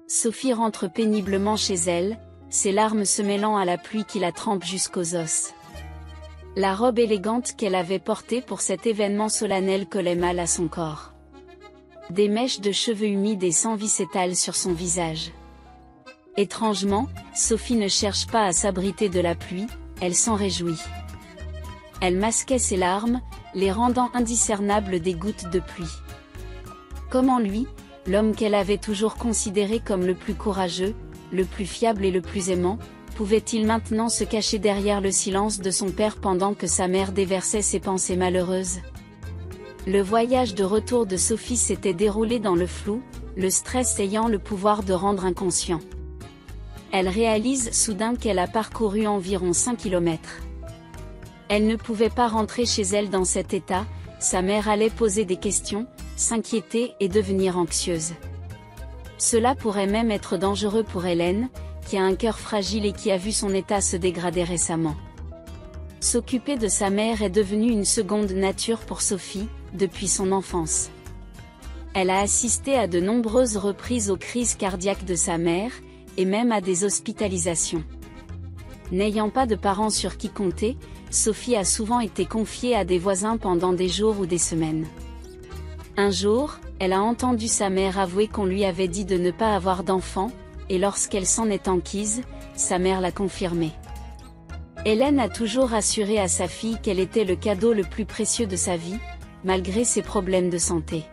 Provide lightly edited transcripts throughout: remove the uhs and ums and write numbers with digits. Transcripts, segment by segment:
Sophie rentre péniblement chez elle, ses larmes se mêlant à la pluie qui la trempe jusqu'aux os. La robe élégante qu'elle avait portée pour cet événement solennel collait mal à son corps. Des mèches de cheveux humides et sans vie s'étalent sur son visage. Étrangement, Sophie ne cherche pas à s'abriter de la pluie, elle s'en réjouit. Elle masquait ses larmes, les rendant indiscernables des gouttes de pluie. Comment lui, l'homme qu'elle avait toujours considéré comme le plus courageux, le plus fiable et le plus aimant, pouvait-il maintenant se cacher derrière le silence de son père pendant que sa mère déversait ses pensées malheureuses? Le voyage de retour de Sophie s'était déroulé dans le flou, le stress ayant le pouvoir de rendre inconscient. Elle réalise soudain qu'elle a parcouru environ 5 kilomètres. Elle ne pouvait pas rentrer chez elle dans cet état, sa mère allait poser des questions, s'inquiéter et devenir anxieuse. Cela pourrait même être dangereux pour Hélène, qui a un cœur fragile et qui a vu son état se dégrader récemment. S'occuper de sa mère est devenu une seconde nature pour Sophie, depuis son enfance. Elle a assisté à de nombreuses reprises aux crises cardiaques de sa mère, et même à des hospitalisations. N'ayant pas de parents sur qui compter, Sophie a souvent été confiée à des voisins pendant des jours ou des semaines. Un jour, elle a entendu sa mère avouer qu'on lui avait dit de ne pas avoir d'enfant, et lorsqu'elle s'en est enquise, sa mère l'a confirmé. Hélène a toujours assuré à sa fille qu'elle était le cadeau le plus précieux de sa vie, malgré ses problèmes de santé.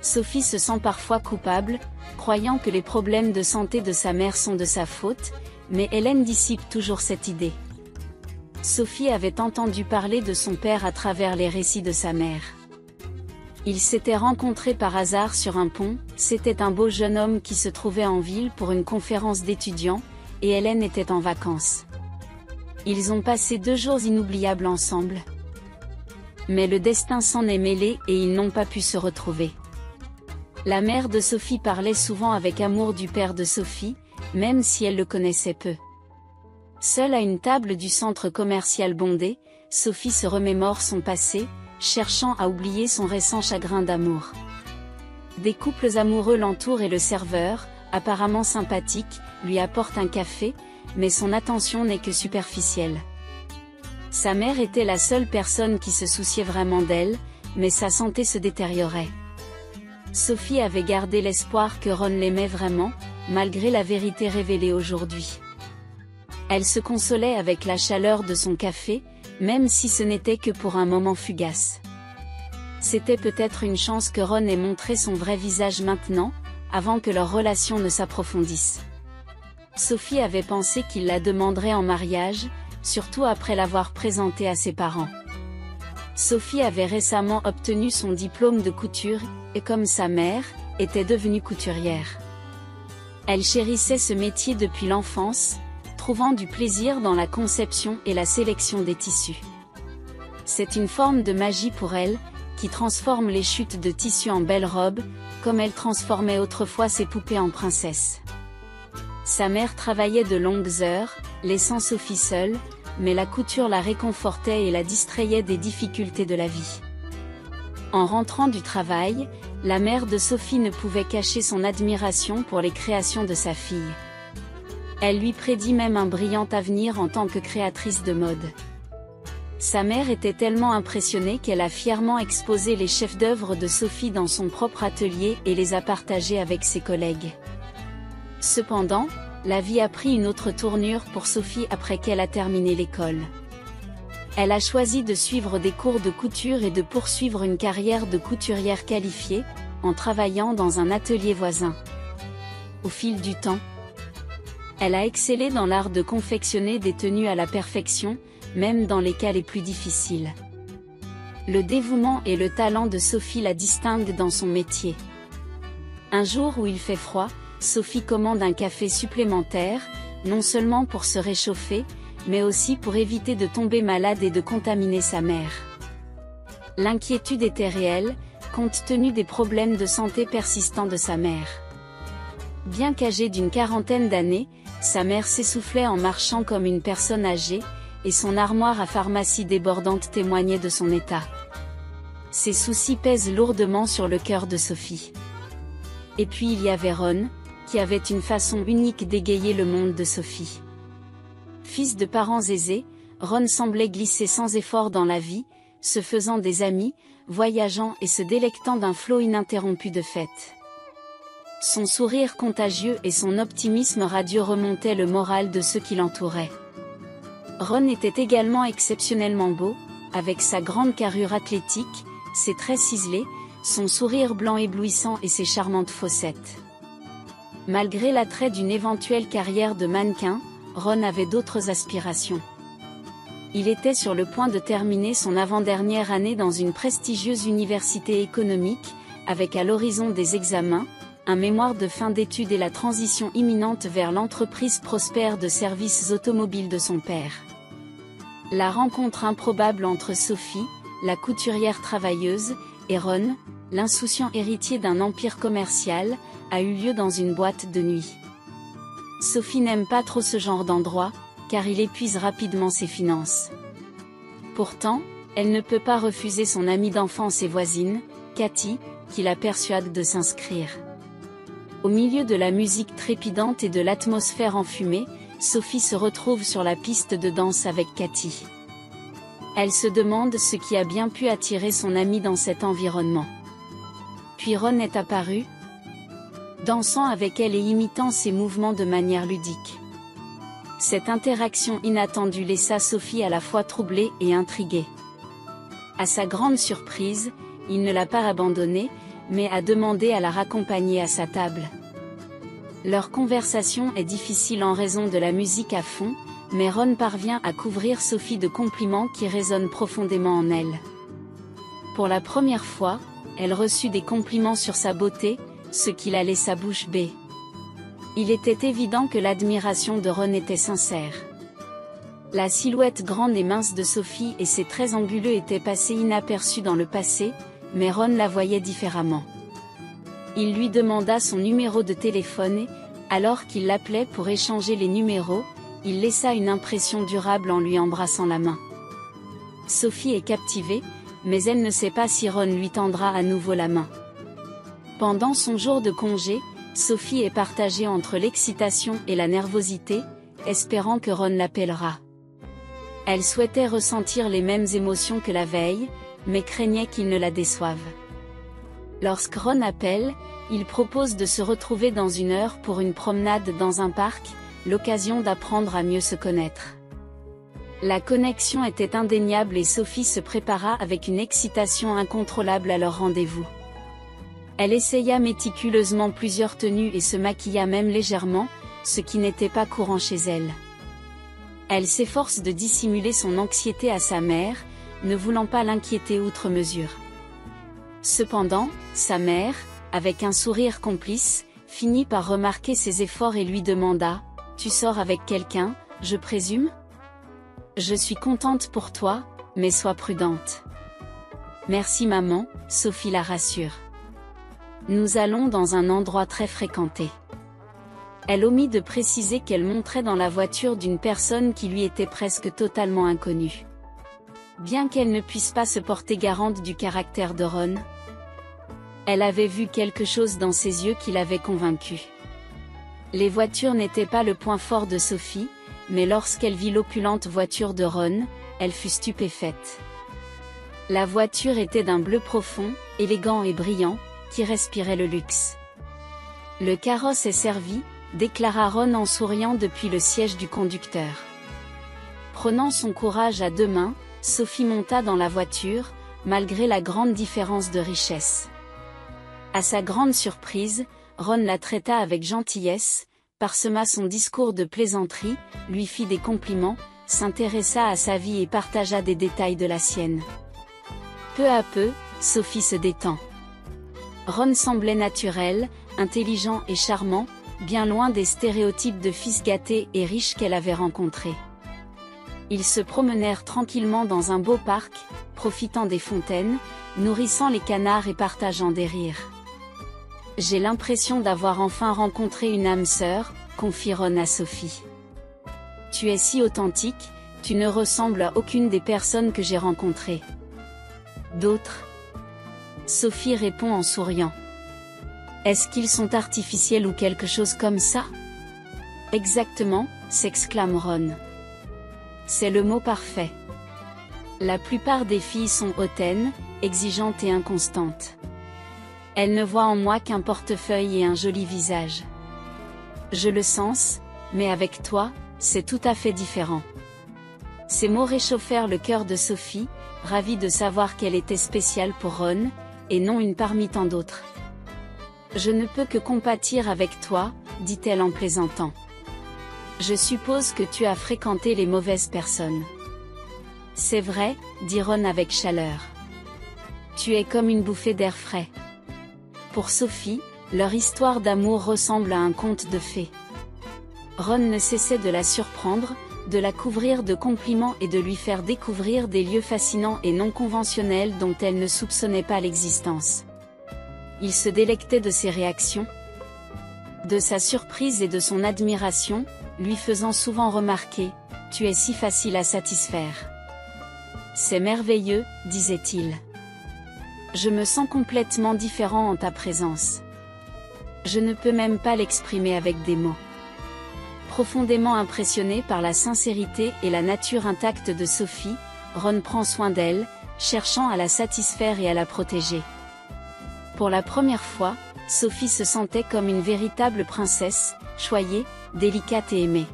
Sophie se sent parfois coupable, croyant que les problèmes de santé de sa mère sont de sa faute, mais Hélène dissipe toujours cette idée. Sophie avait entendu parler de son père à travers les récits de sa mère. Ils s'étaient rencontrés par hasard sur un pont, c'était un beau jeune homme qui se trouvait en ville pour une conférence d'étudiants, et Hélène était en vacances. Ils ont passé 2 jours inoubliables ensemble. Mais le destin s'en est mêlé et ils n'ont pas pu se retrouver. La mère de Sophie parlait souvent avec amour du père de Sophie, même si elle le connaissait peu. Seule à une table du centre commercial bondé, Sophie se remémore son passé, cherchant à oublier son récent chagrin d'amour. Des couples amoureux l'entourent et le serveur, apparemment sympathique, lui apporte un café, mais son attention n'est que superficielle. Sa mère était la seule personne qui se souciait vraiment d'elle, mais sa santé se détériorait. Sophie avait gardé l'espoir que Ron l'aimait vraiment, malgré la vérité révélée aujourd'hui. Elle se consolait avec la chaleur de son café, même si ce n'était que pour un moment fugace. C'était peut-être une chance que Ron ait montré son vrai visage maintenant, avant que leur relation ne s'approfondisse. Sophie avait pensé qu'il la demanderait en mariage, surtout après l'avoir présentée à ses parents. Sophie avait récemment obtenu son diplôme de couture, et comme sa mère, était devenue couturière. Elle chérissait ce métier depuis l'enfance, trouvant du plaisir dans la conception et la sélection des tissus. C'est une forme de magie pour elle, qui transforme les chutes de tissu en belles robes, comme elle transformait autrefois ses poupées en princesses. Sa mère travaillait de longues heures, laissant Sophie seule, mais la couture la réconfortait et la distrayait des difficultés de la vie. En rentrant du travail, la mère de Sophie ne pouvait cacher son admiration pour les créations de sa fille. Elle lui prédit même un brillant avenir en tant que créatrice de mode. Sa mère était tellement impressionnée qu'elle a fièrement exposé les chefs-d'œuvre de Sophie dans son propre atelier et les a partagés avec ses collègues. Cependant, la vie a pris une autre tournure pour Sophie après qu'elle a terminé l'école. Elle a choisi de suivre des cours de couture et de poursuivre une carrière de couturière qualifiée, en travaillant dans un atelier voisin. Au fil du temps, elle a excellé dans l'art de confectionner des tenues à la perfection, même dans les cas les plus difficiles. Le dévouement et le talent de Sophie la distinguent dans son métier. Un jour où il fait froid, Sophie commande un café supplémentaire, non seulement pour se réchauffer, mais aussi pour éviter de tomber malade et de contaminer sa mère. L'inquiétude était réelle, compte tenu des problèmes de santé persistants de sa mère. Bien qu'âgée d'une 40aine d'années, sa mère s'essoufflait en marchant comme une personne âgée, et son armoire à pharmacie débordante témoignait de son état. Ces soucis pèsent lourdement sur le cœur de Sophie. Et puis il y avait Ron, qui avait une façon unique d'égayer le monde de Sophie. Fils de parents aisés, Ron semblait glisser sans effort dans la vie, se faisant des amis, voyageant et se délectant d'un flot ininterrompu de fêtes. Son sourire contagieux et son optimisme radieux remontaient le moral de ceux qui l'entouraient. Ron était également exceptionnellement beau, avec sa grande carrure athlétique, ses traits ciselés, son sourire blanc éblouissant et ses charmantes fossettes. Malgré l'attrait d'une éventuelle carrière de mannequin, Ron avait d'autres aspirations. Il était sur le point de terminer son avant-dernière année dans une prestigieuse université économique, avec à l'horizon des examens, un mémoire de fin d'études et la transition imminente vers l'entreprise prospère de services automobiles de son père. La rencontre improbable entre Sophie, la couturière travailleuse, et Ron, l'insouciant héritier d'un empire commercial, a eu lieu dans une boîte de nuit. Sophie n'aime pas trop ce genre d'endroit, car il épuise rapidement ses finances. Pourtant, elle ne peut pas refuser son amie d'enfance et voisine, Cathy, qui la persuade de s'inscrire. Au milieu de la musique trépidante et de l'atmosphère enfumée, Sophie se retrouve sur la piste de danse avec Cathy. Elle se demande ce qui a bien pu attirer son amie dans cet environnement. Puis Ron est apparu, dansant avec elle et imitant ses mouvements de manière ludique. Cette interaction inattendue laissa Sophie à la fois troublée et intriguée. À sa grande surprise, il ne l'a pas abandonnée, mais a demandé à la raccompagner à sa table. Leur conversation est difficile en raison de la musique à fond, mais Ron parvient à couvrir Sophie de compliments qui résonnent profondément en elle. Pour la première fois, elle reçut des compliments sur sa beauté, ce qui la laissa bouche bée. Il était évident que l'admiration de Ron était sincère. La silhouette grande et mince de Sophie et ses traits anguleux étaient passés inaperçus dans le passé, mais Ron la voyait différemment. Il lui demanda son numéro de téléphone et, alors qu'il l'appelait pour échanger les numéros, il laissa une impression durable en lui embrassant la main. Sophie est captivée, mais elle ne sait pas si Ron lui tendra à nouveau la main. Pendant son jour de congé, Sophie est partagée entre l'excitation et la nervosité, espérant que Ron l'appellera. Elle souhaitait ressentir les mêmes émotions que la veille, mais craignait qu'il ne la déçoive. Lorsque Ron appelle, il propose de se retrouver dans 1 heure pour une promenade dans un parc, l'occasion d'apprendre à mieux se connaître. La connexion était indéniable et Sophie se prépara avec une excitation incontrôlable à leur rendez-vous. Elle essaya méticuleusement plusieurs tenues et se maquilla même légèrement, ce qui n'était pas courant chez elle. Elle s'efforce de dissimuler son anxiété à sa mère, ne voulant pas l'inquiéter outre mesure. Cependant, sa mère, avec un sourire complice, finit par remarquer ses efforts et lui demanda « Tu sors avec quelqu'un, je présume ? Je suis contente pour toi, mais sois prudente. » « Merci maman », Sophie la rassure. « Nous allons dans un endroit très fréquenté. » Elle omit de préciser qu'elle monterait dans la voiture d'une personne qui lui était presque totalement inconnue. Bien qu'elle ne puisse pas se porter garante du caractère de Ron, elle avait vu quelque chose dans ses yeux qui l'avait convaincue. Les voitures n'étaient pas le point fort de Sophie, mais lorsqu'elle vit l'opulente voiture de Ron, elle fut stupéfaite. La voiture était d'un bleu profond, élégant et brillant, qui respirait le luxe. « Le carrosse est servi », déclara Ron en souriant depuis le siège du conducteur. Prenant son courage à 2 mains, Sophie monta dans la voiture, malgré la grande différence de richesse. À sa grande surprise, Ron la traita avec gentillesse, parsema son discours de plaisanterie, lui fit des compliments, s'intéressa à sa vie et partagea des détails de la sienne. Peu à peu, Sophie se détend. Ron semblait naturel, intelligent et charmant, bien loin des stéréotypes de fils gâté et riche qu'elle avait rencontrés. Ils se promenèrent tranquillement dans un beau parc, profitant des fontaines, nourrissant les canards et partageant des rires. « J'ai l'impression d'avoir enfin rencontré une âme sœur », confie Ron à Sophie. « Tu es si authentique, tu ne ressembles à aucune des personnes que j'ai rencontrées. » D'autres ? Sophie répond en souriant. Est-ce qu'ils sont artificiels ou quelque chose comme ça? Exactement, s'exclame Ron. C'est le mot parfait. La plupart des filles sont hautaines, exigeantes et inconstantes. Elles ne voient en moi qu'un portefeuille et un joli visage. Je le sens, mais avec toi, c'est tout à fait différent. Ces mots réchauffèrent le cœur de Sophie, ravie de savoir qu'elle était spéciale pour Ron, et non une parmi tant d'autres. Je ne peux que compatir avec toi, dit-elle en plaisantant. Je suppose que tu as fréquenté les mauvaises personnes. C'est vrai, dit Ron avec chaleur. Tu es comme une bouffée d'air frais. Pour Sophie, leur histoire d'amour ressemble à un conte de fées. Ron ne cessait de la surprendre, de la couvrir de compliments et de lui faire découvrir des lieux fascinants et non conventionnels dont elle ne soupçonnait pas l'existence. Il se délectait de ses réactions, de sa surprise et de son admiration, lui faisant souvent remarquer « Tu es si facile à satisfaire. » « C'est merveilleux, disait-il. Je me sens complètement différent en ta présence. Je ne peux même pas l'exprimer avec des mots. » Profondément impressionné par la sincérité et la nature intacte de Sophie, Ron prend soin d'elle, cherchant à la satisfaire et à la protéger. Pour la première fois, Sophie se sentait comme une véritable princesse, choyée, délicate et aimée.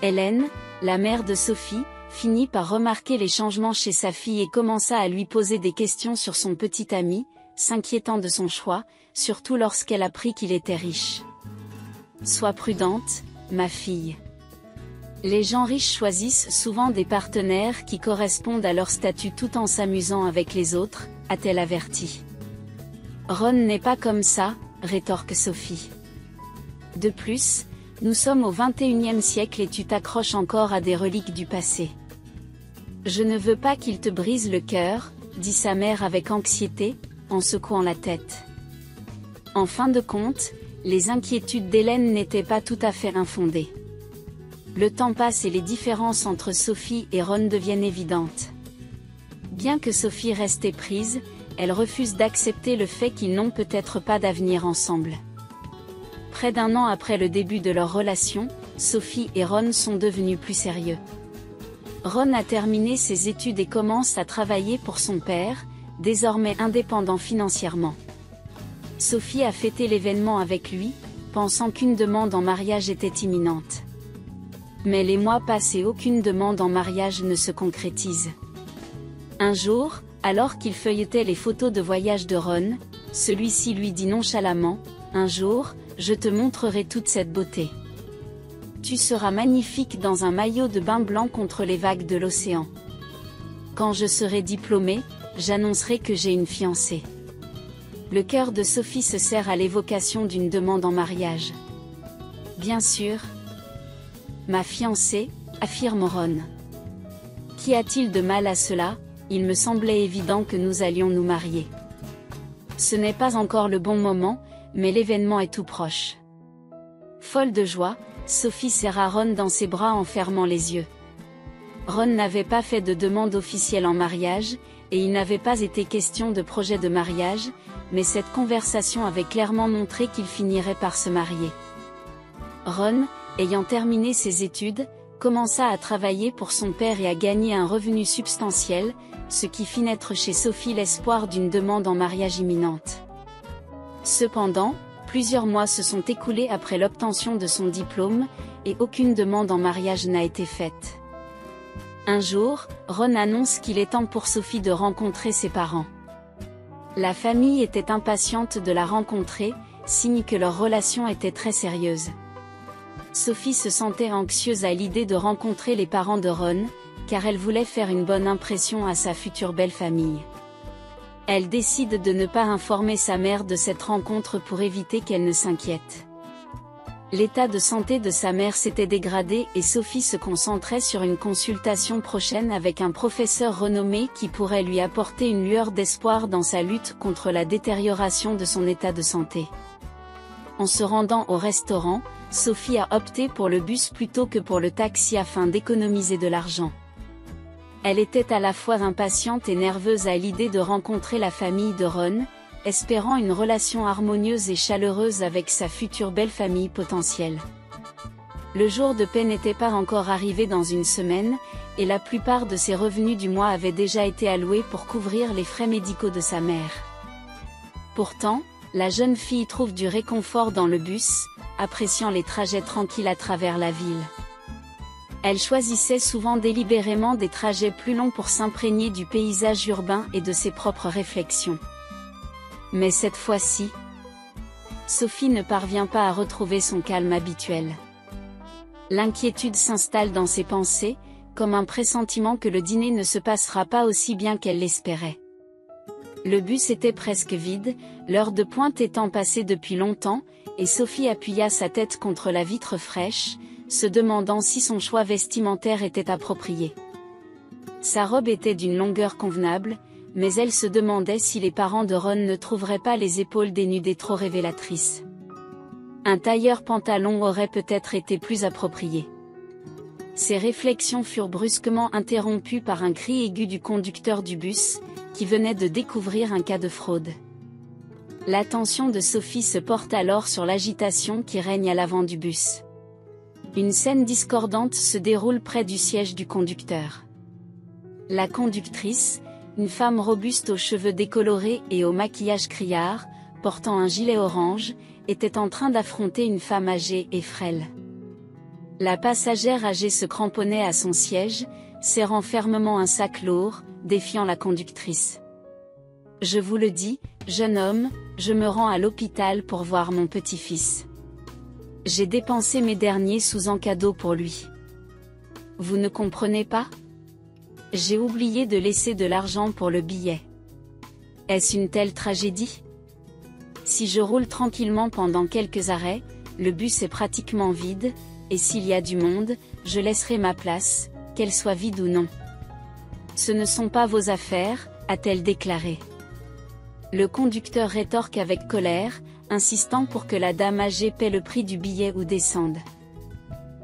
Hélène, la mère de Sophie, finit par remarquer les changements chez sa fille et commença à lui poser des questions sur son petit ami, s'inquiétant de son choix, surtout lorsqu'elle apprit qu'il était riche. « Sois prudente, ma fille. Les gens riches choisissent souvent des partenaires qui correspondent à leur statut tout en s'amusant avec les autres, a-t-elle averti. Ron n'est pas comme ça, rétorque Sophie. De plus, nous sommes au XXIe siècle et tu t'accroches encore à des reliques du passé. Je ne veux pas qu'il te brise le cœur, dit sa mère avec anxiété, en secouant la tête. En fin de compte, les inquiétudes d'Hélène n'étaient pas tout à fait infondées. Le temps passe et les différences entre Sophie et Ron deviennent évidentes. Bien que Sophie reste éprise, elle refuse d'accepter le fait qu'ils n'ont peut-être pas d'avenir ensemble. Près d'un an après le début de leur relation, Sophie et Ron sont devenus plus sérieux. Ron a terminé ses études et commence à travailler pour son père, désormais indépendant financièrement. Sophie a fêté l'événement avec lui, pensant qu'une demande en mariage était imminente. Mais les mois passent et aucune demande en mariage ne se concrétise. Un jour, alors qu'il feuilletait les photos de voyage de Ron, celui-ci lui dit nonchalamment, « Un jour, je te montrerai toute cette beauté. Tu seras magnifique dans un maillot de bain blanc contre les vagues de l'océan. Quand je serai diplômée, j'annoncerai que j'ai une fiancée. » Le cœur de Sophie se serre à l'évocation d'une demande en mariage. « Bien sûr. Ma fiancée, » affirme Ron. « Qu'y a-t-il de mal à cela? Il me semblait évident que nous allions nous marier. Ce n'est pas encore le bon moment, mais l'événement est tout proche. » Folle de joie, Sophie serra Ron dans ses bras en fermant les yeux. Ron n'avait pas fait de demande officielle en mariage, et il n'avait pas été question de projet de mariage, mais cette conversation avait clairement montré qu'il finirait par se marier. Ron, ayant terminé ses études, commença à travailler pour son père et à gagner un revenu substantiel, ce qui fit naître chez Sophie l'espoir d'une demande en mariage imminente. Cependant, plusieurs mois se sont écoulés après l'obtention de son diplôme, et aucune demande en mariage n'a été faite. Un jour, Ron annonce qu'il est temps pour Sophie de rencontrer ses parents. La famille était impatiente de la rencontrer, signe que leur relation était très sérieuse. Sophie se sentait anxieuse à l'idée de rencontrer les parents de Ron, car elle voulait faire une bonne impression à sa future belle famille. Elle décide de ne pas informer sa mère de cette rencontre pour éviter qu'elle ne s'inquiète. L'état de santé de sa mère s'était dégradé et Sophie se concentrait sur une consultation prochaine avec un professeur renommé qui pourrait lui apporter une lueur d'espoir dans sa lutte contre la détérioration de son état de santé. En se rendant au restaurant, Sophie a opté pour le bus plutôt que pour le taxi afin d'économiser de l'argent. Elle était à la fois impatiente et nerveuse à l'idée de rencontrer la famille de Ron, espérant une relation harmonieuse et chaleureuse avec sa future belle-famille potentielle. Le jour de paie n'était pas encore arrivé dans une semaine, et la plupart de ses revenus du mois avaient déjà été alloués pour couvrir les frais médicaux de sa mère. Pourtant, la jeune fille trouve du réconfort dans le bus, appréciant les trajets tranquilles à travers la ville. Elle choisissait souvent délibérément des trajets plus longs pour s'imprégner du paysage urbain et de ses propres réflexions. Mais cette fois-ci, Sophie ne parvient pas à retrouver son calme habituel. L'inquiétude s'installe dans ses pensées, comme un pressentiment que le dîner ne se passera pas aussi bien qu'elle l'espérait. Le bus était presque vide, l'heure de pointe étant passée depuis longtemps, et Sophie appuya sa tête contre la vitre fraîche, se demandant si son choix vestimentaire était approprié. Sa robe était d'une longueur convenable, mais elle se demandait si les parents de Ron ne trouveraient pas les épaules dénudées trop révélatrices. Un tailleur pantalon aurait peut-être été plus approprié. Ces réflexions furent brusquement interrompues par un cri aigu du conducteur du bus, qui venait de découvrir un cas de fraude. L'attention de Sophie se porte alors sur l'agitation qui règne à l'avant du bus. Une scène discordante se déroule près du siège du conducteur. La conductrice, une femme robuste aux cheveux décolorés et au maquillage criard, portant un gilet orange, était en train d'affronter une femme âgée et frêle. La passagère âgée se cramponnait à son siège, serrant fermement un sac lourd, défiant la conductrice. « Je vous le dis, jeune homme, je me rends à l'hôpital pour voir mon petit-fils. J'ai dépensé mes derniers sous en cadeau pour lui. Vous ne comprenez pas? J'ai oublié de laisser de l'argent pour le billet. Est-ce une telle tragédie? Si je roule tranquillement pendant quelques arrêts, le bus est pratiquement vide, et s'il y a du monde, je laisserai ma place, qu'elle soit vide ou non. Ce ne sont pas vos affaires, a-t-elle déclaré. Le conducteur rétorque avec colère, insistant pour que la dame âgée paie le prix du billet ou descende.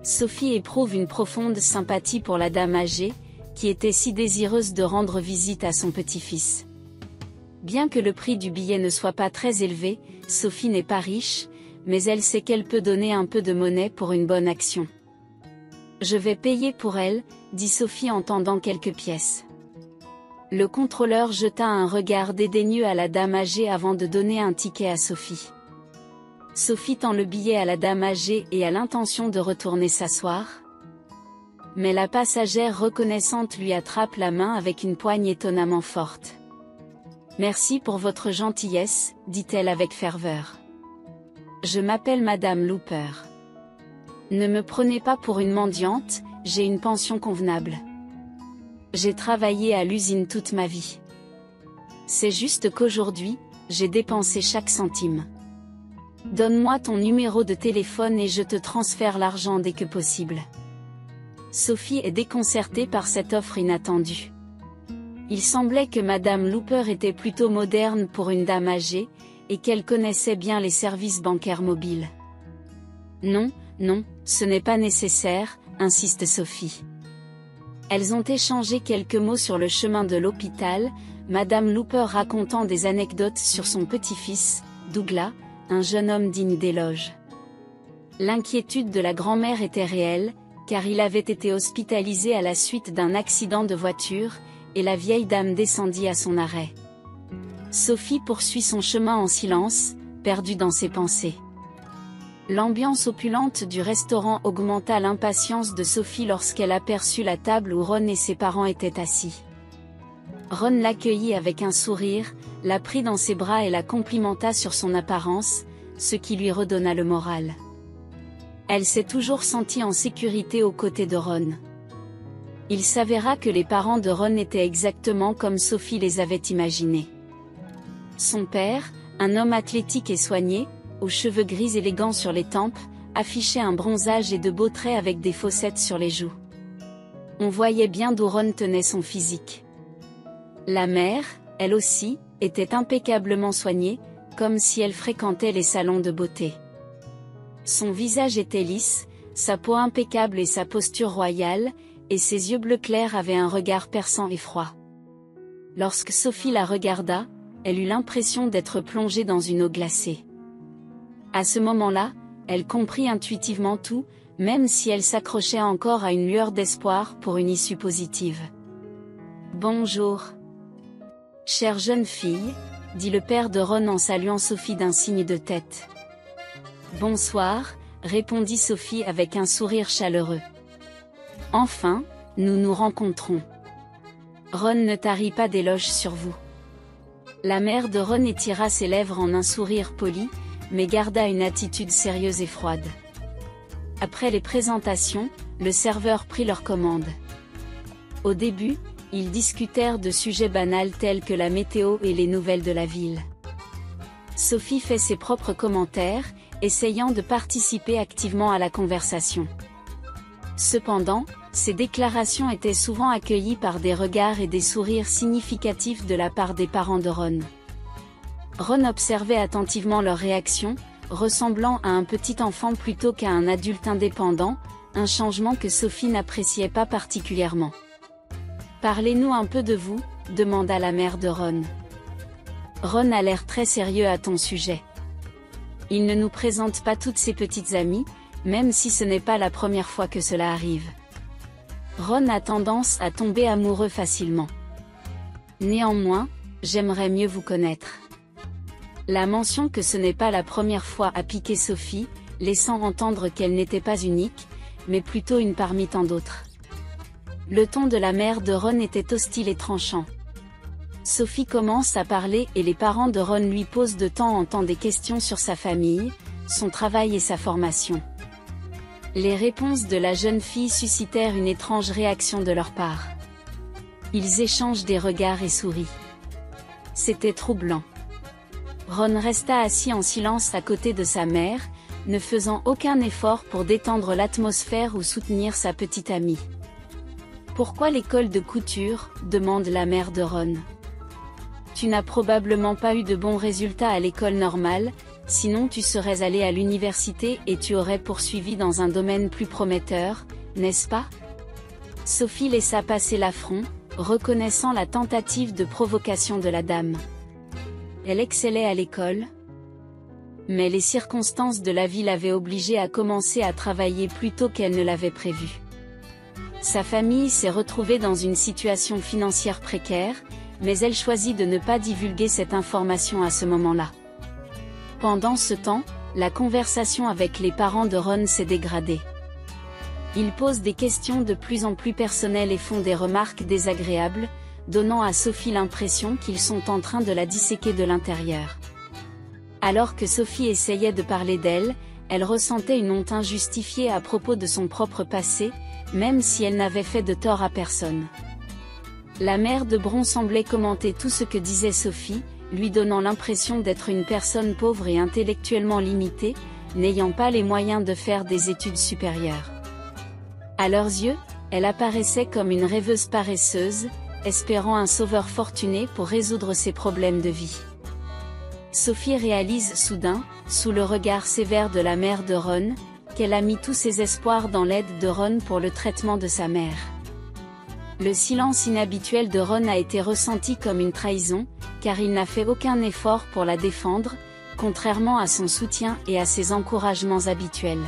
Sophie éprouve une profonde sympathie pour la dame âgée, qui était si désireuse de rendre visite à son petit-fils. Bien que le prix du billet ne soit pas très élevé, Sophie n'est pas riche, mais elle sait qu'elle peut donner un peu de monnaie pour une bonne action. « Je vais payer pour elle », dit Sophie en tendant quelques pièces. Le contrôleur jeta un regard dédaigneux à la dame âgée avant de donner un ticket à Sophie. Sophie tend le billet à la dame âgée et a l'intention de retourner s'asseoir. Mais la passagère reconnaissante lui attrape la main avec une poigne étonnamment forte. « Merci pour votre gentillesse, dit-elle avec ferveur. Je m'appelle Madame Looper. Ne me prenez pas pour une mendiante, j'ai une pension convenable. J'ai travaillé à l'usine toute ma vie. C'est juste qu'aujourd'hui, j'ai dépensé chaque centime. Donne-moi ton numéro de téléphone et je te transfère l'argent dès que possible. » Sophie est déconcertée par cette offre inattendue. Il semblait que Madame Looper était plutôt moderne pour une dame âgée, et qu'elle connaissait bien les services bancaires mobiles. « Non, non, ce n'est pas nécessaire, » insiste Sophie. Elles ont échangé quelques mots sur le chemin de l'hôpital, Madame Looper racontant des anecdotes sur son petit-fils, Douglas, un jeune homme digne d'éloge. L'inquiétude de la grand-mère était réelle, car il avait été hospitalisé à la suite d'un accident de voiture, et la vieille dame descendit à son arrêt. Sophie poursuit son chemin en silence, perdue dans ses pensées. L'ambiance opulente du restaurant augmenta l'impatience de Sophie lorsqu'elle aperçut la table où Ron et ses parents étaient assis. Ron l'accueillit avec un sourire, la prit dans ses bras et la complimenta sur son apparence, ce qui lui redonna le moral. Elle s'est toujours sentie en sécurité aux côtés de Ron. Il s'avéra que les parents de Ron étaient exactement comme Sophie les avait imaginés. Son père, un homme athlétique et soigné, aux cheveux gris élégants sur les tempes, affichait un bronzage et de beaux traits avec des fossettes sur les joues. On voyait bien d'où Ron tenait son physique. La mère, elle aussi, était impeccablement soignée, comme si elle fréquentait les salons de beauté. Son visage était lisse, sa peau impeccable et sa posture royale, et ses yeux bleu clair avaient un regard perçant et froid. Lorsque Sophie la regarda, elle eut l'impression d'être plongée dans une eau glacée. À ce moment-là, elle comprit intuitivement tout, même si elle s'accrochait encore à une lueur d'espoir pour une issue positive. « Bonjour. Chère jeune fille », dit le père de Ron en saluant Sophie d'un signe de tête. « Bonsoir », répondit Sophie avec un sourire chaleureux. « Enfin, nous nous rencontrons. Ron ne tarit pas d'éloges sur vous. » La mère de Ron étira ses lèvres en un sourire poli, mais garda une attitude sérieuse et froide. Après les présentations, le serveur prit leur commande. Au début, ils discutèrent de sujets banals tels que la météo et les nouvelles de la ville. Sophie fait ses propres commentaires, essayant de participer activement à la conversation. Cependant, ces déclarations étaient souvent accueillies par des regards et des sourires significatifs de la part des parents de Ron. Ron observait attentivement leurs réactions, ressemblant à un petit enfant plutôt qu'à un adulte indépendant, un changement que Sophie n'appréciait pas particulièrement. « Parlez-nous un peu de vous », demanda la mère de Ron. Ron a l'air très sérieux à ton sujet. Il ne nous présente pas toutes ses petites amies, même si ce n'est pas la première fois que cela arrive. Ron a tendance à tomber amoureux facilement. Néanmoins, j'aimerais mieux vous connaître. La mention que ce n'est pas la première fois a piqué Sophie, laissant entendre qu'elle n'était pas unique, mais plutôt une parmi tant d'autres. Le ton de la mère de Ron était hostile et tranchant. Sophie commence à parler et les parents de Ron lui posent de temps en temps des questions sur sa famille, son travail et sa formation. Les réponses de la jeune fille suscitèrent une étrange réaction de leur part. Ils échangent des regards et sourient. C'était troublant. Ron resta assis en silence à côté de sa mère, ne faisant aucun effort pour détendre l'atmosphère ou soutenir sa petite amie. « Pourquoi l'école de couture ?» demande la mère de Ron. « Tu n'as probablement pas eu de bons résultats à l'école normale, sinon tu serais allé à l'université et tu aurais poursuivi dans un domaine plus prometteur, n'est-ce pas ?» Sophie laissa passer l'affront, reconnaissant la tentative de provocation de la dame. Elle excellait à l'école. Mais les circonstances de la vie l'avaient obligée à commencer à travailler plus tôt qu'elle ne l'avait prévu. Sa famille s'est retrouvée dans une situation financière précaire, mais elle choisit de ne pas divulguer cette information à ce moment-là. Pendant ce temps, la conversation avec les parents de Ron s'est dégradée. Ils posent des questions de plus en plus personnelles et font des remarques désagréables, donnant à Sophie l'impression qu'ils sont en train de la disséquer de l'intérieur. Alors que Sophie essayait de parler d'elle, elle ressentait une honte injustifiée à propos de son propre passé, même si elle n'avait fait de tort à personne. La mère de Bron semblait commenter tout ce que disait Sophie, lui donnant l'impression d'être une personne pauvre et intellectuellement limitée, n'ayant pas les moyens de faire des études supérieures. À leurs yeux, elle apparaissait comme une rêveuse paresseuse, espérant un sauveur fortuné pour résoudre ses problèmes de vie. Sophie réalise soudain, sous le regard sévère de la mère de Ron, qu'elle a mis tous ses espoirs dans l'aide de Ron pour le traitement de sa mère. Le silence inhabituel de Ron a été ressenti comme une trahison, car il n'a fait aucun effort pour la défendre, contrairement à son soutien et à ses encouragements habituels.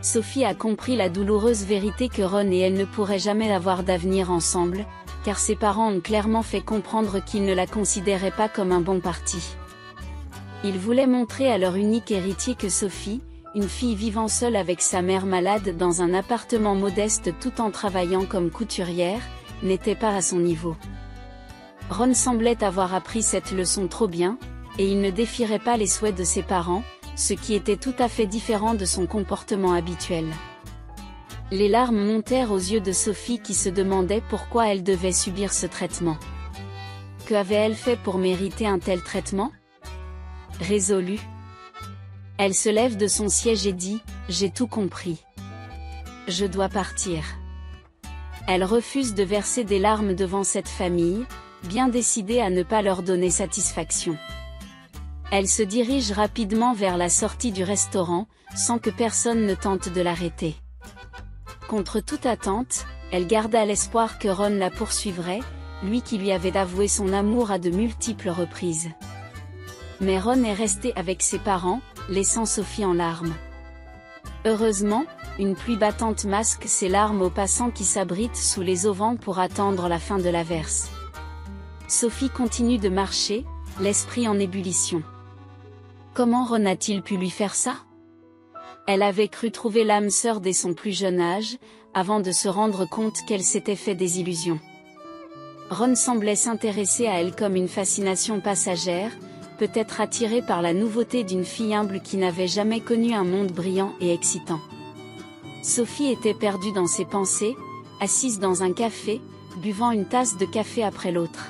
Sophie a compris la douloureuse vérité que Ron et elle ne pourraient jamais avoir d'avenir ensemble, car ses parents ont clairement fait comprendre qu'ils ne la considéraient pas comme un bon parti. Ils voulaient montrer à leur unique héritier que Sophie, une fille vivant seule avec sa mère malade dans un appartement modeste tout en travaillant comme couturière, n'était pas à son niveau. Ron semblait avoir appris cette leçon trop bien, et il ne défierait pas les souhaits de ses parents, ce qui était tout à fait différent de son comportement habituel. Les larmes montèrent aux yeux de Sophie qui se demandait pourquoi elle devait subir ce traitement. Que avait-elle fait pour mériter un tel traitement? Résolue, elle se lève de son siège et dit « J'ai tout compris. Je dois partir. » Elle refuse de verser des larmes devant cette famille, bien décidée à ne pas leur donner satisfaction. Elle se dirige rapidement vers la sortie du restaurant, sans que personne ne tente de l'arrêter. Contre toute attente, elle garda l'espoir que Ron la poursuivrait, lui qui lui avait avoué son amour à de multiples reprises. Mais Ron est resté avec ses parents, laissant Sophie en larmes. Heureusement, une pluie battante masque ses larmes aux passants qui s'abritent sous les auvents pour attendre la fin de l'averse. Sophie continue de marcher, l'esprit en ébullition. Comment Ron a-t-il pu lui faire ça? Elle avait cru trouver l'âme sœur dès son plus jeune âge, avant de se rendre compte qu'elle s'était fait des illusions. Ron semblait s'intéresser à elle comme une fascination passagère, peut-être attiré par la nouveauté d'une fille humble qui n'avait jamais connu un monde brillant et excitant. Sophie était perdue dans ses pensées, assise dans un café, buvant une tasse de café après l'autre.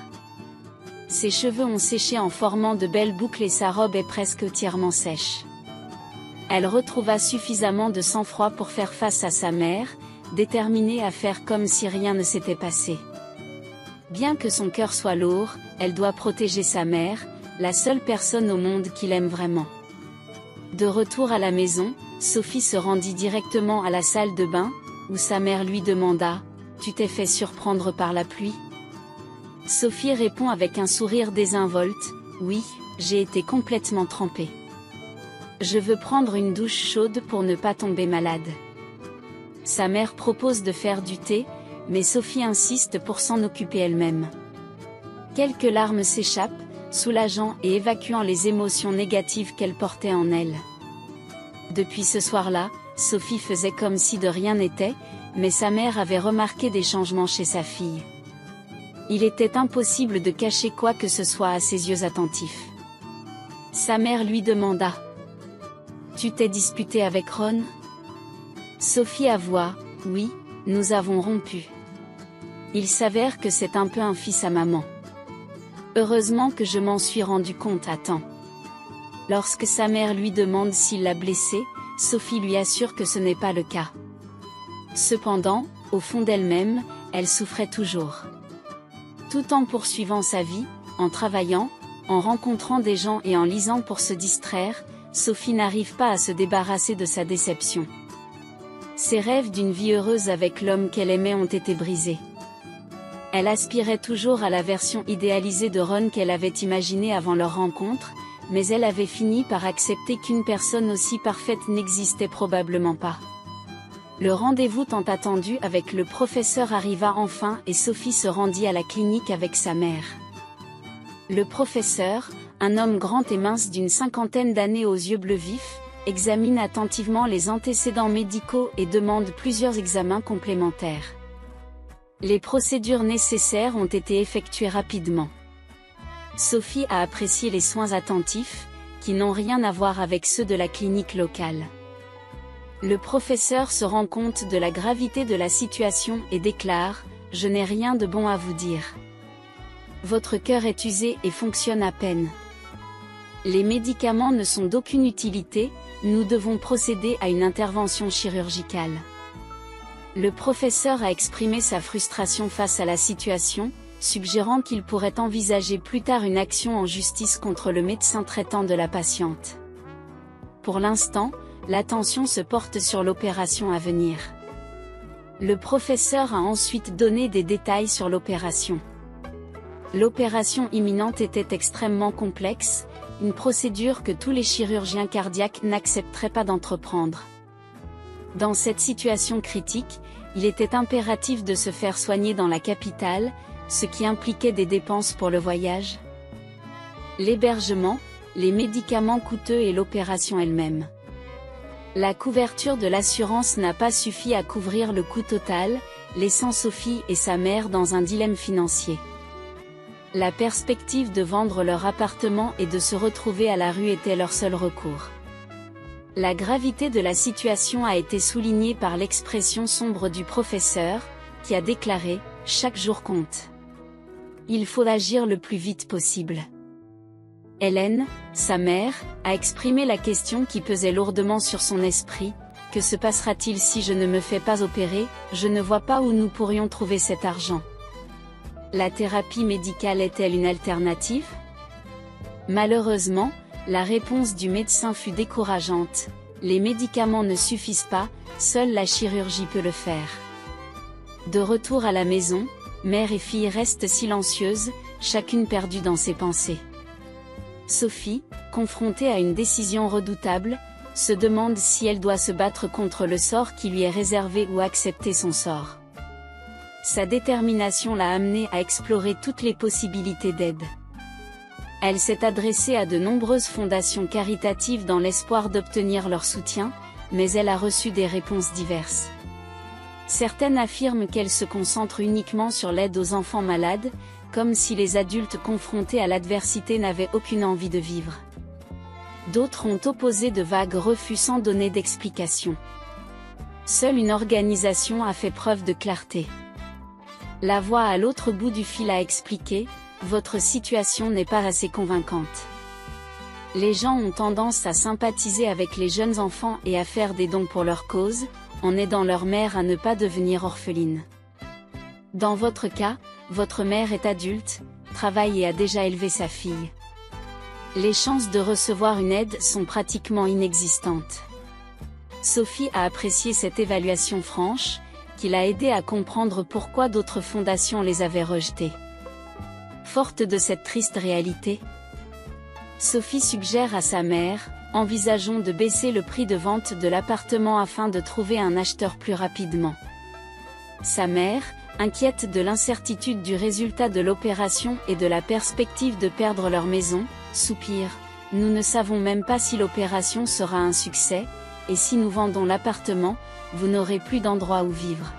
Ses cheveux ont séché en formant de belles boucles et sa robe est presque entièrement sèche. Elle retrouva suffisamment de sang-froid pour faire face à sa mère, déterminée à faire comme si rien ne s'était passé. Bien que son cœur soit lourd, elle doit protéger sa mère, la seule personne au monde qu'il aime vraiment. De retour à la maison, Sophie se rendit directement à la salle de bain, où sa mère lui demanda « Tu t'es fait surprendre par la pluie ?» Sophie répond avec un sourire désinvolte « Oui, j'ai été complètement trempée. Je veux prendre une douche chaude pour ne pas tomber malade. » Sa mère propose de faire du thé, mais Sophie insiste pour s'en occuper elle-même. Quelques larmes s'échappent, soulageant et évacuant les émotions négatives qu'elle portait en elle. Depuis ce soir-là, Sophie faisait comme si de rien n'était, mais sa mère avait remarqué des changements chez sa fille. Il était impossible de cacher quoi que ce soit à ses yeux attentifs. Sa mère lui demanda « Tu t'es disputée avec Ron ?» Sophie avoua « Oui, nous avons rompu. Il s'avère que c'est un peu un fils à maman. Heureusement que je m'en suis rendu compte à temps. » Lorsque sa mère lui demande s'il l'a blessée, Sophie lui assure que ce n'est pas le cas. Cependant, au fond d'elle-même, elle souffrait toujours. Tout en poursuivant sa vie, en travaillant, en rencontrant des gens et en lisant pour se distraire, Sophie n'arrive pas à se débarrasser de sa déception. Ses rêves d'une vie heureuse avec l'homme qu'elle aimait ont été brisés. Elle aspirait toujours à la version idéalisée de Ron qu'elle avait imaginée avant leur rencontre, mais elle avait fini par accepter qu'une personne aussi parfaite n'existait probablement pas. Le rendez-vous tant attendu avec le professeur arriva enfin et Sophie se rendit à la clinique avec sa mère. Le professeur, un homme grand et mince d'une cinquantaine d'années aux yeux bleus vifs, examine attentivement les antécédents médicaux et demande plusieurs examens complémentaires. Les procédures nécessaires ont été effectuées rapidement. Sophie a apprécié les soins attentifs, qui n'ont rien à voir avec ceux de la clinique locale. Le professeur se rend compte de la gravité de la situation et déclare « Je n'ai rien de bon à vous dire. Votre cœur est usé et fonctionne à peine. Les médicaments ne sont d'aucune utilité, nous devons procéder à une intervention chirurgicale. » Le professeur a exprimé sa frustration face à la situation, suggérant qu'il pourrait envisager plus tard une action en justice contre le médecin traitant de la patiente. Pour l'instant, l'attention se porte sur l'opération à venir. Le professeur a ensuite donné des détails sur l'opération. L'opération imminente était extrêmement complexe, une procédure que tous les chirurgiens cardiaques n'accepteraient pas d'entreprendre. Dans cette situation critique, il était impératif de se faire soigner dans la capitale, ce qui impliquait des dépenses pour le voyage, l'hébergement, les médicaments coûteux et l'opération elle-même. La couverture de l'assurance n'a pas suffi à couvrir le coût total, laissant Sophie et sa mère dans un dilemme financier. La perspective de vendre leur appartement et de se retrouver à la rue était leur seul recours. La gravité de la situation a été soulignée par l'expression sombre du professeur, qui a déclaré « Chaque jour compte. Il faut agir le plus vite possible. » Hélène, sa mère, a exprimé la question qui pesait lourdement sur son esprit, « Que se passera-t-il si je ne me fais pas opérer? Je ne vois pas où nous pourrions trouver cet argent. » La thérapie médicale est-elle une alternative? Malheureusement, la réponse du médecin fut décourageante, « Les médicaments ne suffisent pas, seule la chirurgie peut le faire. » De retour à la maison, mère et fille restent silencieuses, chacune perdue dans ses pensées. Sophie, confrontée à une décision redoutable, se demande si elle doit se battre contre le sort qui lui est réservé ou accepter son sort. Sa détermination l'a amenée à explorer toutes les possibilités d'aide. Elle s'est adressée à de nombreuses fondations caritatives dans l'espoir d'obtenir leur soutien, mais elle a reçu des réponses diverses. Certaines affirment qu'elle se concentre uniquement sur l'aide aux enfants malades, comme si les adultes confrontés à l'adversité n'avaient aucune envie de vivre. D'autres ont opposé de vagues refus sans donner d'explication. Seule une organisation a fait preuve de clarté. La voix à l'autre bout du fil a expliqué « Votre situation n'est pas assez convaincante ». Les gens ont tendance à sympathiser avec les jeunes enfants et à faire des dons pour leur cause, en aidant leur mère à ne pas devenir orpheline. Dans votre cas, votre mère est adulte, travaille et a déjà élevé sa fille. Les chances de recevoir une aide sont pratiquement inexistantes. Sophie a apprécié cette évaluation franche, qui l'a aidée à comprendre pourquoi d'autres fondations les avaient rejetées. Forte de cette triste réalité, Sophie suggère à sa mère, envisageons de baisser le prix de vente de l'appartement afin de trouver un acheteur plus rapidement. Sa mère, inquiète de l'incertitude du résultat de l'opération et de la perspective de perdre leur maison, soupire, nous ne savons même pas si l'opération sera un succès, et si nous vendons l'appartement, vous n'aurez plus d'endroit où vivre.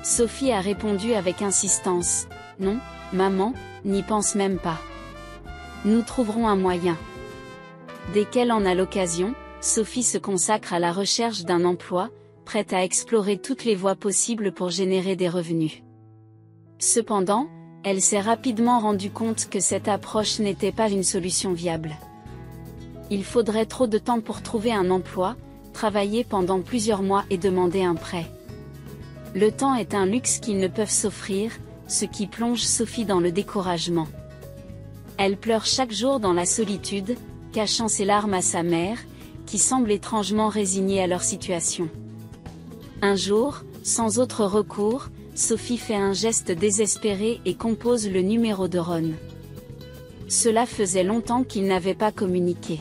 Sophie a répondu avec insistance, non, maman, n'y pense même pas. Nous trouverons un moyen. Dès qu'elle en a l'occasion, Sophie se consacre à la recherche d'un emploi, prête à explorer toutes les voies possibles pour générer des revenus. Cependant, elle s'est rapidement rendue compte que cette approche n'était pas une solution viable. Il faudrait trop de temps pour trouver un emploi, travailler pendant plusieurs mois et demander un prêt. Le temps est un luxe qu'ils ne peuvent s'offrir, ce qui plonge Sophie dans le découragement. Elle pleure chaque jour dans la solitude, cachant ses larmes à sa mère, qui semble étrangement résignée à leur situation. Un jour, sans autre recours, Sophie fait un geste désespéré et compose le numéro de Ron. Cela faisait longtemps qu'ils n'avaient pas communiqué.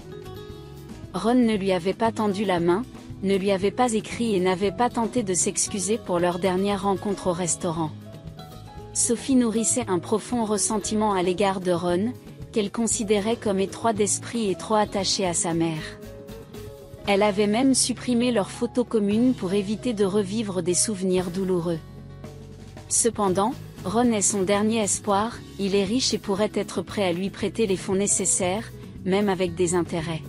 Ron ne lui avait pas tendu la main, ne lui avait pas écrit et n'avait pas tenté de s'excuser pour leur dernière rencontre au restaurant. Sophie nourrissait un profond ressentiment à l'égard de Ron, qu'elle considérait comme étroit d'esprit et trop attaché à sa mère. Elle avait même supprimé leurs photos communes pour éviter de revivre des souvenirs douloureux. Cependant, Ron est son dernier espoir, il est riche et pourrait être prêt à lui prêter les fonds nécessaires, même avec des intérêts.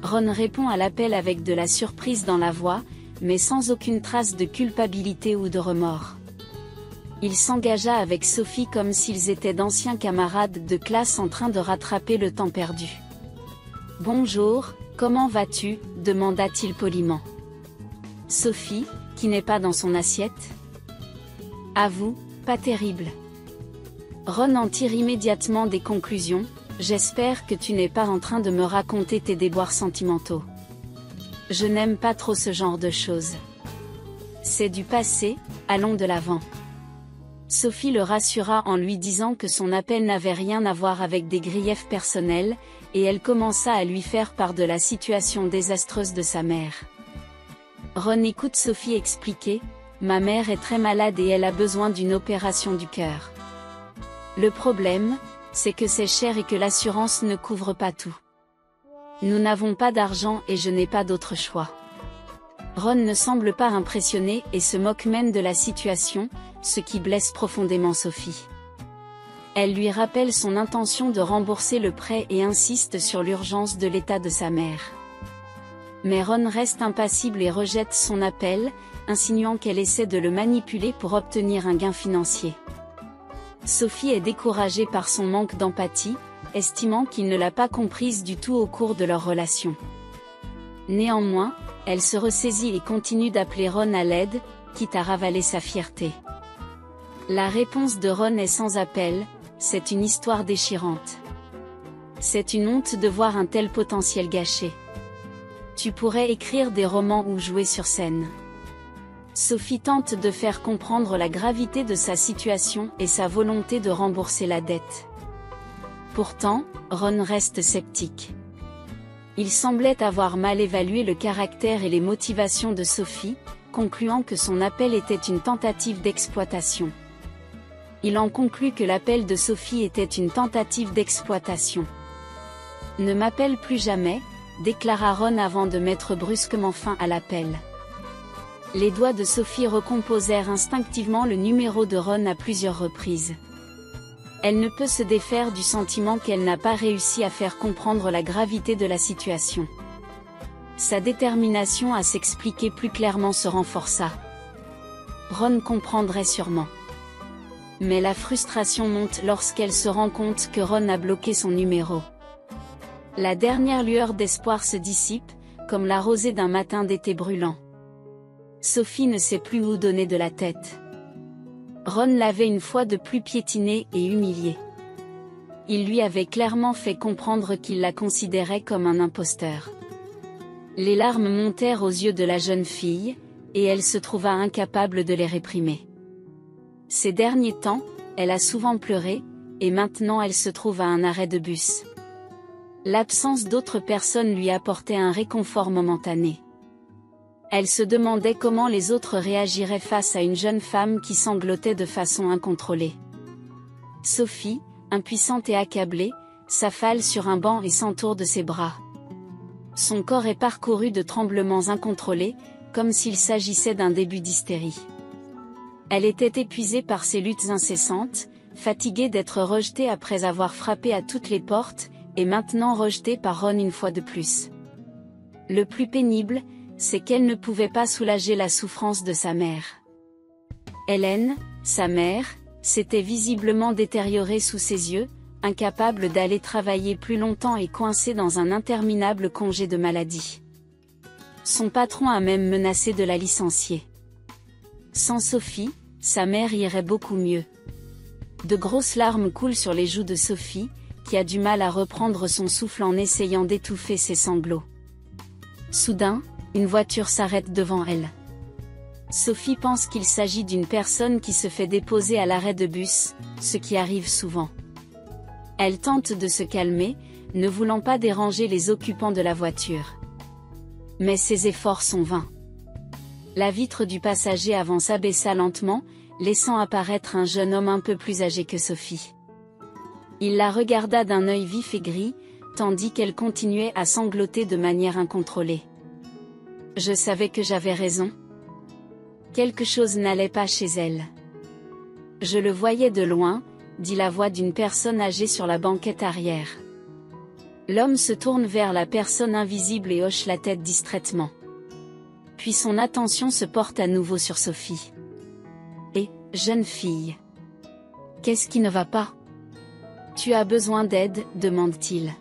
Ron répond à l'appel avec de la surprise dans la voix, mais sans aucune trace de culpabilité ou de remords. Il s'engagea avec Sophie comme s'ils étaient d'anciens camarades de classe en train de rattraper le temps perdu. « Bonjour, comment vas-tu » demanda-t-il poliment. Sophie, qui n'est pas dans son assiette. « Avoue, pas terrible. » Ron en tire immédiatement des conclusions. « J'espère que tu n'es pas en train de me raconter tes déboires sentimentaux. Je n'aime pas trop ce genre de choses. C'est du passé, allons de l'avant. » Sophie le rassura en lui disant que son appel n'avait rien à voir avec des griefs personnels, et elle commença à lui faire part de la situation désastreuse de sa mère. Ron écoute Sophie expliquer, « Ma mère est très malade et elle a besoin d'une opération du cœur. Le problème, c'est que c'est cher et que l'assurance ne couvre pas tout. Nous n'avons pas d'argent et je n'ai pas d'autre choix. » Ron ne semble pas impressionné et se moque même de la situation, ce qui blesse profondément Sophie. Elle lui rappelle son intention de rembourser le prêt et insiste sur l'urgence de l'état de sa mère. Mais Ron reste impassible et rejette son appel, insinuant qu'elle essaie de le manipuler pour obtenir un gain financier. Sophie est découragée par son manque d'empathie, estimant qu'il ne l'a pas comprise du tout au cours de leur relation. Néanmoins, elle se ressaisit et continue d'appeler Ron à l'aide, quitte à ravaler sa fierté. La réponse de Ron est sans appel, c'est une histoire déchirante. C'est une honte de voir un tel potentiel gâché. Tu pourrais écrire des romans ou jouer sur scène. Sophie tente de faire comprendre la gravité de sa situation et sa volonté de rembourser la dette. Pourtant, Ron reste sceptique. Il semblait avoir mal évalué le caractère et les motivations de Sophie, concluant que son appel était une tentative d'exploitation. Il en conclut que l'appel de Sophie était une tentative d'exploitation. « Ne m'appelle plus jamais », déclara Ron avant de mettre brusquement fin à l'appel. Les doigts de Sophie recomposèrent instinctivement le numéro de Ron à plusieurs reprises. Elle ne peut se défaire du sentiment qu'elle n'a pas réussi à faire comprendre la gravité de la situation. Sa détermination à s'expliquer plus clairement se renforça. Ron comprendrait sûrement. Mais la frustration monte lorsqu'elle se rend compte que Ron a bloqué son numéro. La dernière lueur d'espoir se dissipe, comme la rosée d'un matin d'été brûlant. Sophie ne sait plus où donner de la tête. Ron l'avait une fois de plus piétinée et humiliée. Il lui avait clairement fait comprendre qu'il la considérait comme un imposteur. Les larmes montèrent aux yeux de la jeune fille, et elle se trouva incapable de les réprimer. Ces derniers temps, elle a souvent pleuré, et maintenant elle se trouve à un arrêt de bus. L'absence d'autres personnes lui apportait un réconfort momentané. Elle se demandait comment les autres réagiraient face à une jeune femme qui sanglotait de façon incontrôlée. Sophie, impuissante et accablée, s'affale sur un banc et s'entoure de ses bras. Son corps est parcouru de tremblements incontrôlés, comme s'il s'agissait d'un début d'hystérie. Elle était épuisée par ses luttes incessantes, fatiguée d'être rejetée après avoir frappé à toutes les portes, et maintenant rejetée par Ron une fois de plus. Le plus pénible, c'est qu'elle ne pouvait pas soulager la souffrance de sa mère. Hélène, sa mère, s'était visiblement détériorée sous ses yeux, incapable d'aller travailler plus longtemps et coincée dans un interminable congé de maladie. Son patron a même menacé de la licencier. Sans Sophie, sa mère irait beaucoup mieux. De grosses larmes coulent sur les joues de Sophie, qui a du mal à reprendre son souffle en essayant d'étouffer ses sanglots. Soudain, une voiture s'arrête devant elle. Sophie pense qu'il s'agit d'une personne qui se fait déposer à l'arrêt de bus, ce qui arrive souvent. Elle tente de se calmer, ne voulant pas déranger les occupants de la voiture. Mais ses efforts sont vains. La vitre du passager avant s'abaissa lentement, laissant apparaître un jeune homme un peu plus âgé que Sophie. Il la regarda d'un œil vif et gris, tandis qu'elle continuait à sangloter de manière incontrôlée. « Je savais que j'avais raison. Quelque chose n'allait pas chez elle. Je le voyais de loin, » dit la voix d'une personne âgée sur la banquette arrière. L'homme se tourne vers la personne invisible et hoche la tête distraitement. Puis son attention se porte à nouveau sur Sophie. « Et, jeune fille, qu'est-ce qui ne va pas ? Tu as besoin d'aide ?» demande-t-il.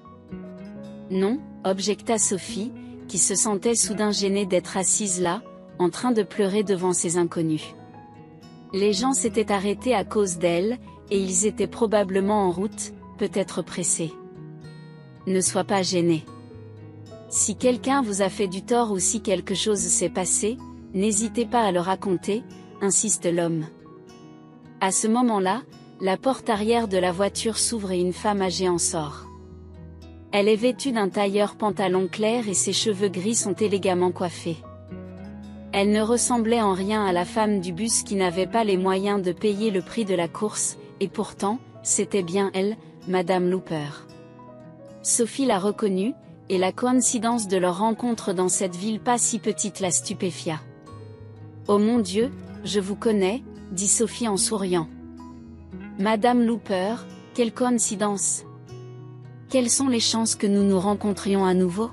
« Non » objecta Sophie, qui se sentait soudain gênée d'être assise là, en train de pleurer devant ces inconnus. Les gens s'étaient arrêtés à cause d'elle, et ils étaient probablement en route, peut-être pressés. Ne sois pas gêné. Si quelqu'un vous a fait du tort ou si quelque chose s'est passé, n'hésitez pas à le raconter, insiste l'homme. À ce moment-là, la porte arrière de la voiture s'ouvre et une femme âgée en sort. Elle est vêtue d'un tailleur pantalon clair et ses cheveux gris sont élégamment coiffés. Elle ne ressemblait en rien à la femme du bus qui n'avait pas les moyens de payer le prix de la course, et pourtant, c'était bien elle, Madame Looper. Sophie l'a reconnue, et la coïncidence de leur rencontre dans cette ville pas si petite la stupéfia. « Oh mon Dieu, je vous connais », dit Sophie en souriant. « Madame Looper, quelle coïncidence ! Quelles sont les chances que nous nous rencontrions à nouveau ? »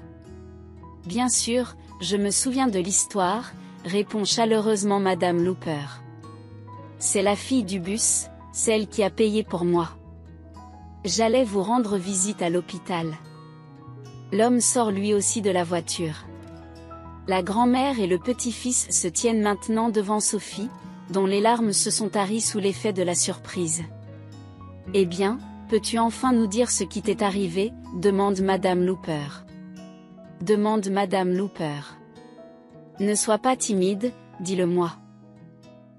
« Bien sûr, je me souviens de l'histoire, » répond chaleureusement Madame Looper. « C'est la fille du bus, celle qui a payé pour moi. J'allais vous rendre visite à l'hôpital. » L'homme sort lui aussi de la voiture. La grand-mère et le petit-fils se tiennent maintenant devant Sophie, dont les larmes se sont taries sous l'effet de la surprise. « Eh bien, peux-tu enfin nous dire ce qui t'est arrivé ?» demande Madame Looper. « Ne sois pas timide, dis-le-moi.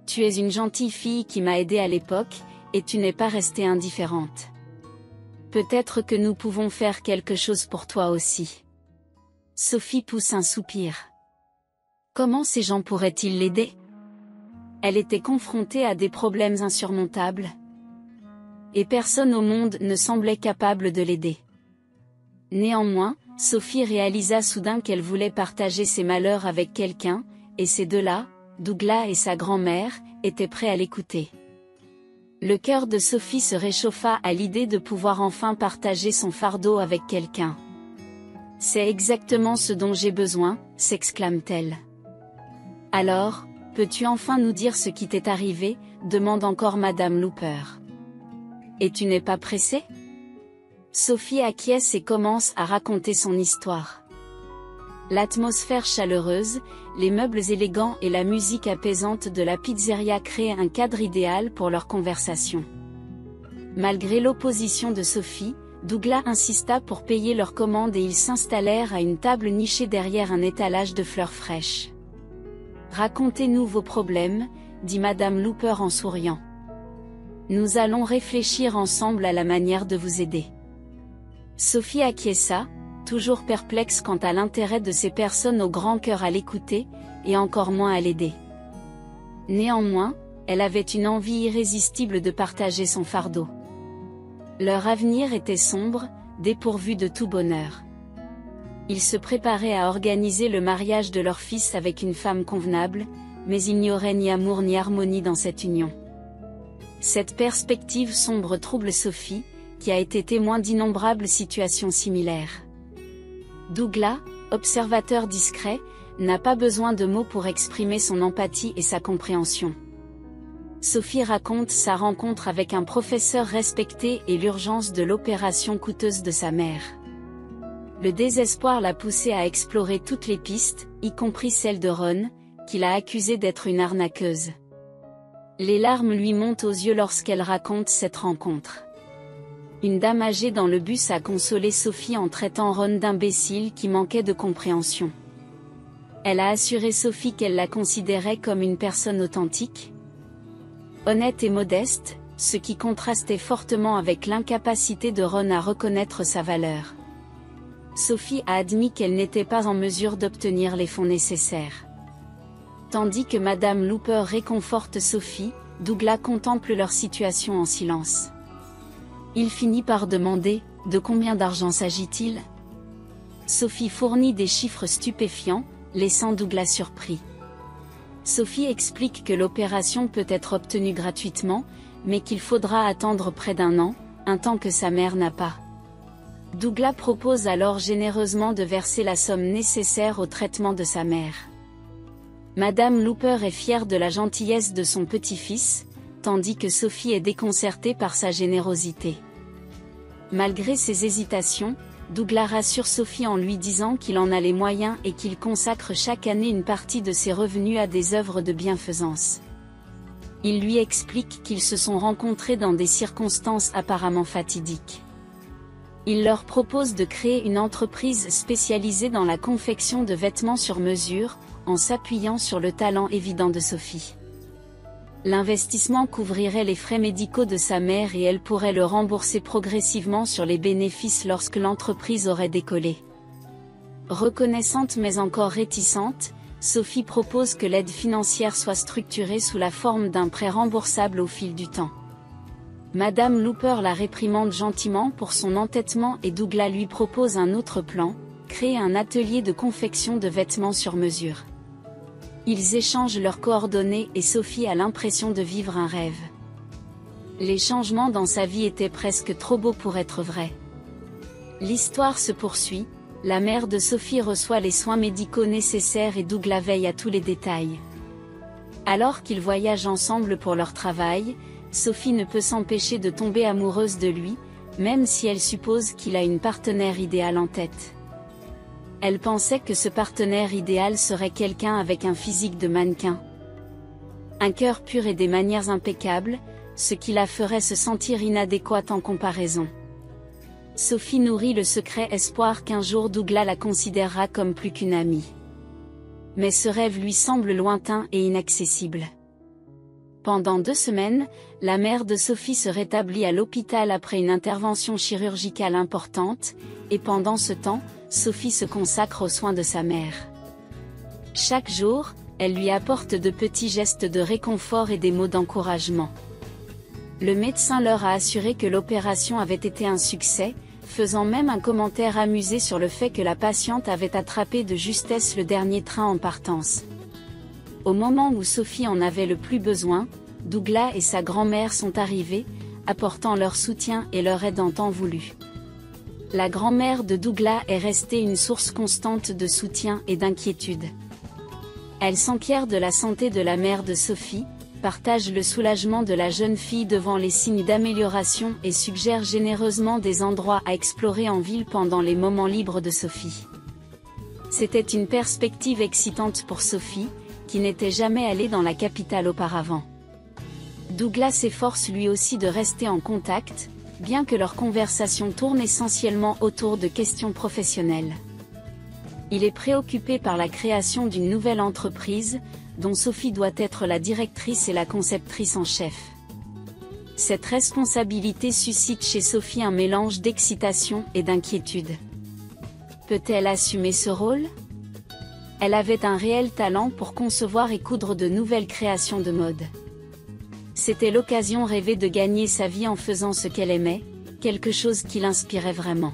Tu es une gentille fille qui m'a aidée à l'époque, et tu n'es pas restée indifférente. Peut-être que nous pouvons faire quelque chose pour toi aussi. Sophie pousse un soupir. Comment ces gens pourraient-ils l'aider? Elle était confrontée à des problèmes insurmontables. Et personne au monde ne semblait capable de l'aider. Néanmoins, Sophie réalisa soudain qu'elle voulait partager ses malheurs avec quelqu'un, et ces deux-là, Douglas et sa grand-mère, étaient prêts à l'écouter. Le cœur de Sophie se réchauffa à l'idée de pouvoir enfin partager son fardeau avec quelqu'un. « C'est exactement ce dont j'ai besoin », s'exclame-t-elle. « Alors, peux-tu enfin nous dire ce qui t'est arrivé ?» demande encore Madame Looper. « Et tu n'es pas pressée ?» Sophie acquiesce et commence à raconter son histoire. L'atmosphère chaleureuse, les meubles élégants et la musique apaisante de la pizzeria créent un cadre idéal pour leur conversation. Malgré l'opposition de Sophie, Douglas insista pour payer leur commande et ils s'installèrent à une table nichée derrière un étalage de fleurs fraîches. « Racontez-nous vos problèmes, » dit Madame Looper en souriant. « Nous allons réfléchir ensemble à la manière de vous aider. » Sophie acquiesça, toujours perplexe quant à l'intérêt de ces personnes au grand cœur à l'écouter, et encore moins à l'aider. Néanmoins, elle avait une envie irrésistible de partager son fardeau. Leur avenir était sombre, dépourvu de tout bonheur. Ils se préparaient à organiser le mariage de leur fils avec une femme convenable, mais il n'y aurait ni amour ni harmonie dans cette union. Cette perspective sombre trouble Sophie, qui a été témoin d'innombrables situations similaires. Douglas, observateur discret, n'a pas besoin de mots pour exprimer son empathie et sa compréhension. Sophie raconte sa rencontre avec un professeur respecté et l'urgence de l'opération coûteuse de sa mère. Le désespoir l'a poussée à explorer toutes les pistes, y compris celle de Ron, qui l'a accusée d'être une arnaqueuse. Les larmes lui montent aux yeux lorsqu'elle raconte cette rencontre. Une dame âgée dans le bus a consolé Sophie en traitant Ron d'imbécile qui manquait de compréhension. Elle a assuré Sophie qu'elle la considérait comme une personne authentique, honnête et modeste, ce qui contrastait fortement avec l'incapacité de Ron à reconnaître sa valeur. Sophie a admis qu'elle n'était pas en mesure d'obtenir les fonds nécessaires. Tandis que Madame Looper réconforte Sophie, Douglas contemple leur situation en silence. Il finit par demander « De combien d'argent s'agit-il » Sophie fournit des chiffres stupéfiants, laissant Douglas surpris. Sophie explique que l'opération peut être obtenue gratuitement, mais qu'il faudra attendre près d'un an, un temps que sa mère n'a pas. Douglas propose alors généreusement de verser la somme nécessaire au traitement de sa mère. Madame Looper est fière de la gentillesse de son petit-fils, tandis que Sophie est déconcertée par sa générosité. Malgré ses hésitations, Douglas rassure Sophie en lui disant qu'il en a les moyens et qu'il consacre chaque année une partie de ses revenus à des œuvres de bienfaisance. Il lui explique qu'ils se sont rencontrés dans des circonstances apparemment fatidiques. Il leur propose de créer une entreprise spécialisée dans la confection de vêtements sur mesure, en s'appuyant sur le talent évident de Sophie. L'investissement couvrirait les frais médicaux de sa mère et elle pourrait le rembourser progressivement sur les bénéfices lorsque l'entreprise aurait décollé. Reconnaissante mais encore réticente, Sophie propose que l'aide financière soit structurée sous la forme d'un prêt remboursable au fil du temps. Madame Looper la réprimande gentiment pour son entêtement et Douglas lui propose un autre plan, créer un atelier de confection de vêtements sur mesure. Ils échangent leurs coordonnées et Sophie a l'impression de vivre un rêve. Les changements dans sa vie étaient presque trop beaux pour être vrais. L'histoire se poursuit, la mère de Sophie reçoit les soins médicaux nécessaires et Douglas veille à tous les détails. Alors qu'ils voyagent ensemble pour leur travail, Sophie ne peut s'empêcher de tomber amoureuse de lui, même si elle suppose qu'il a une partenaire idéale en tête. Elle pensait que ce partenaire idéal serait quelqu'un avec un physique de mannequin. Un cœur pur et des manières impeccables, ce qui la ferait se sentir inadéquate en comparaison. Sophie nourrit le secret espoir qu'un jour Douglas la considérera comme plus qu'une amie. Mais ce rêve lui semble lointain et inaccessible. Pendant 2 semaines, la mère de Sophie se rétablit à l'hôpital après une intervention chirurgicale importante, et pendant ce temps, Sophie se consacre aux soins de sa mère. Chaque jour, elle lui apporte de petits gestes de réconfort et des mots d'encouragement. Le médecin leur a assuré que l'opération avait été un succès, faisant même un commentaire amusé sur le fait que la patiente avait attrapé de justesse le dernier train en partance. Au moment où Sophie en avait le plus besoin, Douglas et sa grand-mère sont arrivés, apportant leur soutien et leur aide en temps voulu. La grand-mère de Douglas est restée une source constante de soutien et d'inquiétude. Elle s'enquiert de la santé de la mère de Sophie, partage le soulagement de la jeune fille devant les signes d'amélioration et suggère généreusement des endroits à explorer en ville pendant les moments libres de Sophie. C'était une perspective excitante pour Sophie, qui n'était jamais allée dans la capitale auparavant. Douglas s'efforce lui aussi de rester en contact, bien que leur conversation tourne essentiellement autour de questions professionnelles. Il est préoccupé par la création d'une nouvelle entreprise, dont Sophie doit être la directrice et la conceptrice en chef. Cette responsabilité suscite chez Sophie un mélange d'excitation et d'inquiétude. Peut-elle assumer ce rôle ? Elle avait un réel talent pour concevoir et coudre de nouvelles créations de mode. C'était l'occasion rêvée de gagner sa vie en faisant ce qu'elle aimait, quelque chose qui l'inspirait vraiment.